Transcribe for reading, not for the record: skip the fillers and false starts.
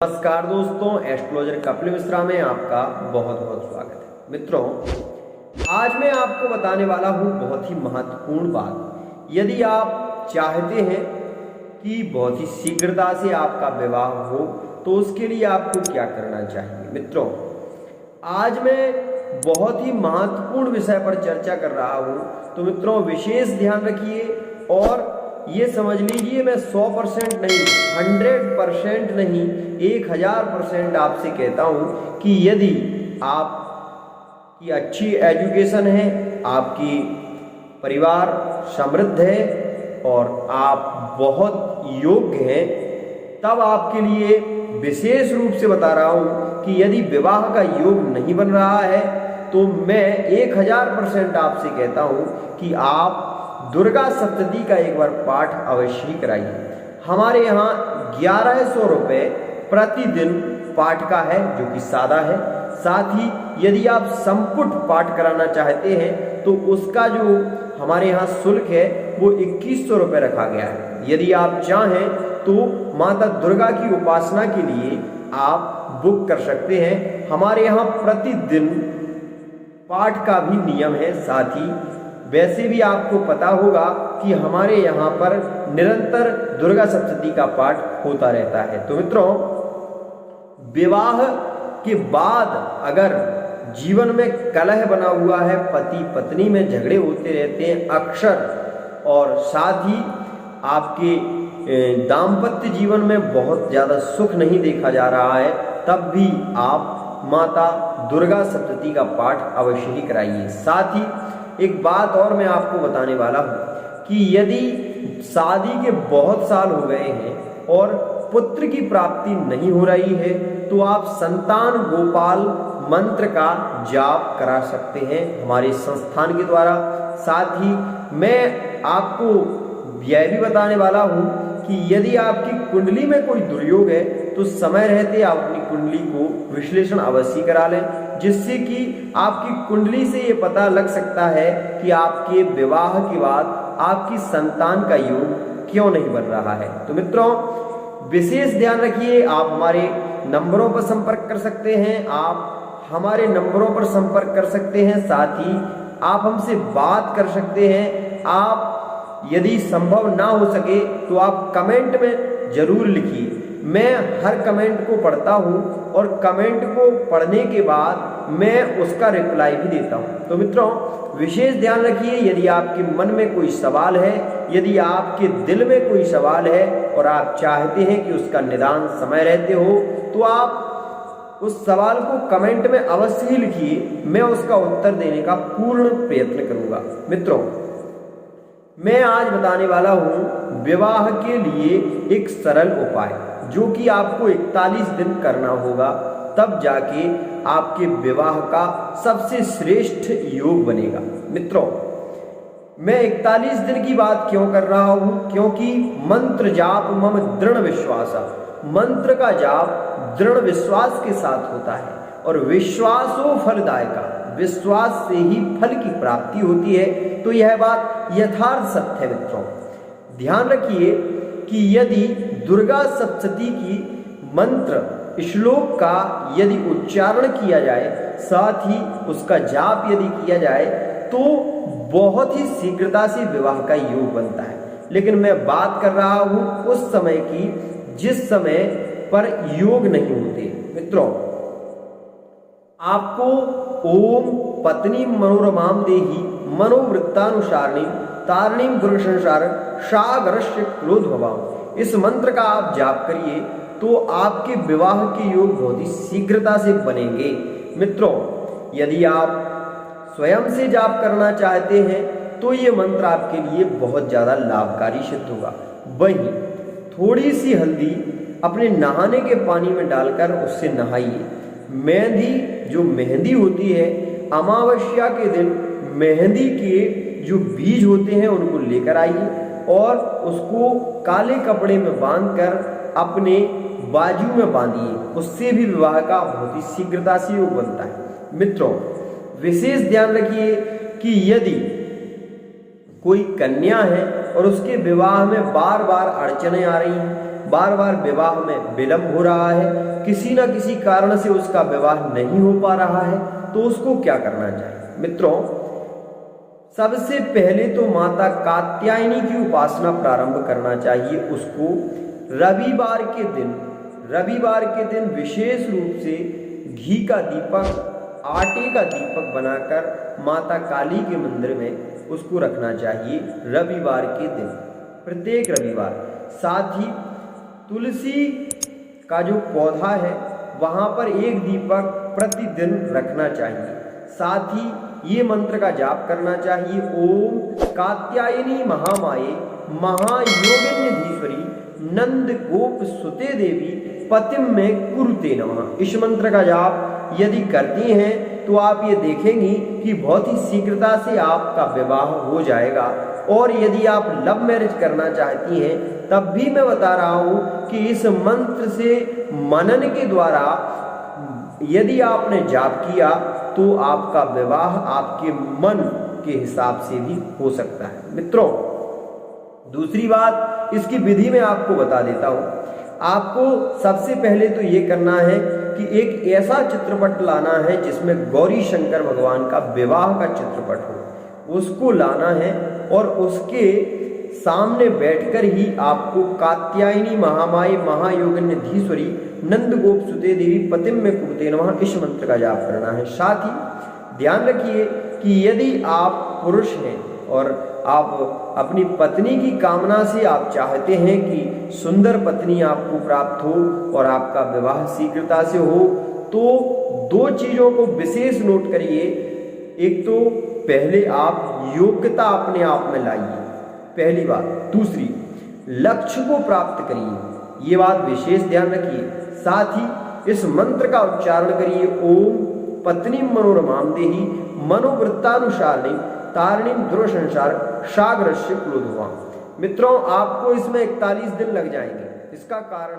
नमस्कार दोस्तों, एस्ट्रोलॉजर कपिल मिश्रा में आपका बहुत बहुत स्वागत है। मित्रों, आज मैं आपको बताने वाला हूं बहुत ही महत्वपूर्ण बात। यदि आप चाहते हैं कि बहुत ही शीघ्रता से आपका विवाह हो तो उसके लिए आपको क्या करना चाहिए। मित्रों, आज मैं बहुत ही महत्वपूर्ण विषय पर चर्चा कर रहा हूं, तो मित्रों विशेष ध्यान रखिए और ये समझ लीजिए मैं 100% नहीं, 100% नहीं, 1000% आपसे कहता हूं कि यदि आपकी अच्छी एजुकेशन है, आपकी परिवार समृद्ध है और आप बहुत योग्य हैं, तब आपके लिए विशेष रूप से बता रहा हूं कि यदि विवाह का योग नहीं बन रहा है तो मैं 1000% आपसे कहता हूं कि आप दुर्गा सप्तती का एक बार पाठ अवश्य ही कराइए। हमारे यहाँ 1100 रुपये प्रतिदिन पाठ का है, जो कि सादा है। साथ ही यदि आप संपुट पाठ कराना चाहते हैं तो उसका जो हमारे यहाँ शुल्क है वो 2100 रुपये रखा गया है। यदि आप चाहें तो माता दुर्गा की उपासना के लिए आप बुक कर सकते हैं। हमारे यहाँ प्रतिदिन पाठ का भी नियम है। साथ ही वैसे भी आपको पता होगा कि हमारे यहाँ पर निरंतर दुर्गा सप्तती का पाठ होता रहता है। तो मित्रों, विवाह के बाद अगर जीवन में कलह बना हुआ है, पति पत्नी में झगड़े होते रहते हैं अक्सर, और साथ ही आपके दाम्पत्य जीवन में बहुत ज़्यादा सुख नहीं देखा जा रहा है, तब भी आप माता दुर्गा सप्तती का पाठ अवश्य ही कराइए। साथ ही एक बात और मैं आपको बताने वाला हूँ कि यदि शादी के बहुत साल हो गए हैं और पुत्र की प्राप्ति नहीं हो रही है तो आप संतान गोपाल मंत्र का जाप करा सकते हैं हमारे संस्थान के द्वारा। साथ ही मैं आपको यह भी बताने वाला हूँ कि यदि आपकी कुंडली में कोई दुर्योग है तो समय रहते आप अपनी कुंडली को विश्लेषण अवश्य करा लें, जिससे कि आपकी कुंडली से ये पता लग सकता है कि आपके विवाह के बाद आपकी संतान का योग क्यों नहीं बन रहा है। तो मित्रों विशेष ध्यान रखिए, आप हमारे नंबरों पर संपर्क कर सकते हैं, आप हमारे नंबरों पर संपर्क कर सकते हैं। साथ ही आप हमसे बात कर सकते हैं। आप यदि संभव ना हो सके तो आप कमेंट में जरूर लिखिए। मैं हर कमेंट को पढ़ता हूँ और कमेंट को पढ़ने के बाद मैं उसका रिप्लाई भी देता हूँ। तो मित्रों विशेष ध्यान रखिए, यदि आपके मन में कोई सवाल है, यदि आपके दिल में कोई सवाल है और आप चाहते हैं कि उसका निदान समय रहते हो, तो आप उस सवाल को कमेंट में अवश्य ही लिखिए। मैं उसका उत्तर देने का पूर्ण प्रयत्न करूँगा। मित्रों, मैं आज बताने वाला हूँ विवाह के लिए एक सरल उपाय, जो कि आपको 41 दिन करना होगा, तब जाके आपके विवाह का सबसे श्रेष्ठ योग बनेगा। मित्रों, मैं 41 दिन की बात क्यों कर रहा हूँ, क्योंकि मंत्र जाप मम दृढ़ विश्वास, मंत्र का जाप दृढ़ विश्वास के साथ होता है और विश्वासो फलदायका, विश्वास से ही फल की प्राप्ति होती है। तो यह बात यथार्थ सत्य है। मित्रों ध्यान रखिए कि यदि दुर्गा सप्तती की मंत्र श्लोक का यदि उच्चारण किया जाए, साथ ही उसका जाप यदि किया जाए, तो बहुत ही शीघ्रता से विवाह का योग बनता है। लेकिन मैं बात कर रहा हूं उस समय की जिस समय पर योग नहीं होते। मित्रों, आपको ओम पत्नी मनोरमाम देही मनोवृत्तानुसारिणी तारिणीम दुर्ग संसार सागरस्य क्रोध भवाम, इस मंत्र का आप जाप करिए तो आपके विवाह के योग बहुत ही शीघ्रता से बनेंगे। मित्रों, यदि आप स्वयं से जाप करना चाहते हैं तो ये मंत्र आपके लिए बहुत ज़्यादा लाभकारी सिद्ध होगा। वहीं थोड़ी सी हल्दी अपने नहाने के पानी में डालकर उससे नहाइए। मेहंदी होती है, अमावस्या के दिन मेहंदी के जो बीज होते हैं उनको लेकर आइए और उसको काले कपड़े में बांधकर अपने बाजू में बांधिए। उससे भी विवाह का बहुत ही शीघ्रता से योग बनता है। मित्रों विशेष ध्यान रखिए कि यदि कोई कन्या है और उसके विवाह में बार बार अड़चनें आ रही हैं, बार बार विवाह में विलंब हो रहा है, किसी न किसी कारण से उसका विवाह नहीं हो पा रहा है, तो उसको क्या करना चाहिए? मित्रों, सबसे पहले तो माता कात्यायनी की उपासना प्रारंभ करना चाहिए। उसको रविवार के दिन विशेष रूप से घी का दीपक, आटे का दीपक बनाकर माता काली के मंदिर में उसको रखना चाहिए रविवार के दिन, प्रत्येक रविवार। साथ ही तुलसी का जो पौधा है वहां पर एक दीपक प्रतिदिन रखना चाहिए। साथ ही ये मंत्र का जाप करना चाहिए, ओम कात्यायनी महामाये महायोगिन्यधीश्वरी नंद गोप सुते देवी पतिम में कुरुते नमः। इस मंत्र का जाप यदि करती हैं तो आप ये देखेंगी कि बहुत ही शीघ्रता से आपका विवाह हो जाएगा। और यदि आप लव मैरिज करना चाहती हैं तब भी मैं बता रहा हूं कि इस मंत्र से मनन के द्वारा यदि आपने जाप किया तो आपका विवाह आपके मन के हिसाब से भी हो सकता है। मित्रों, दूसरी बात, इसकी विधि में आपको बता देता हूं। आपको सबसे पहले तो ये करना है कि एक ऐसा चित्रपट लाना है जिसमें गौरी शंकर भगवान का विवाह का चित्रपट हो, उसको लाना है और उसके सामने बैठकर ही आपको कात्यायनी महामाये महायोगिन्यधीश्वरी नंद गोप सुते देवी पतिम में कुरुते नमः इस मंत्र का जाप करना है। साथ ही ध्यान रखिए कि यदि आप पुरुष हैं और आप अपनी पत्नी की कामना से आप चाहते हैं कि सुंदर पत्नी आपको प्राप्त हो और आपका विवाह शीघ्रता से हो, तो दो चीजों को विशेष नोट करिए। एक तो पहले आप योग्यता अपने आप में लाइए, पहली बात। दूसरी, लक्ष्य को प्राप्त करिए, ये बात विशेष ध्यान रखिए। साथ ही इस मंत्र का उच्चारण करिए, ओम पत्नी मनोरमाम देही मनोवृत्तानुसारिणी तारिणीम ध्रुव संसार सागरस्य क्लोधवाम। मित्रों, आपको इसमें 41 दिन लग जाएंगे। इसका कारण